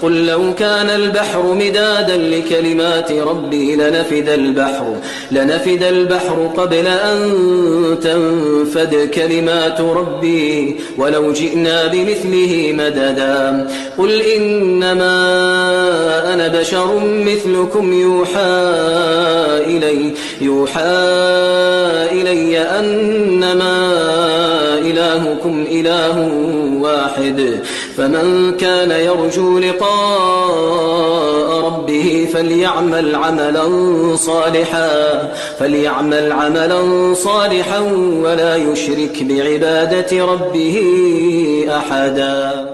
قل لو كان البحر مدادا لكلمات ربي لنفد البحر قبل أن تنفد كلمات ربي ولو جئنا بمثله مددا قل إنما أنا بشر مثلكم يوحى إلي أنما إلهكم إله واحد فمن كان يرجو لقاء ربه فليعمل عملا صالحا ولا يشرك بعبادة ربه أحدا.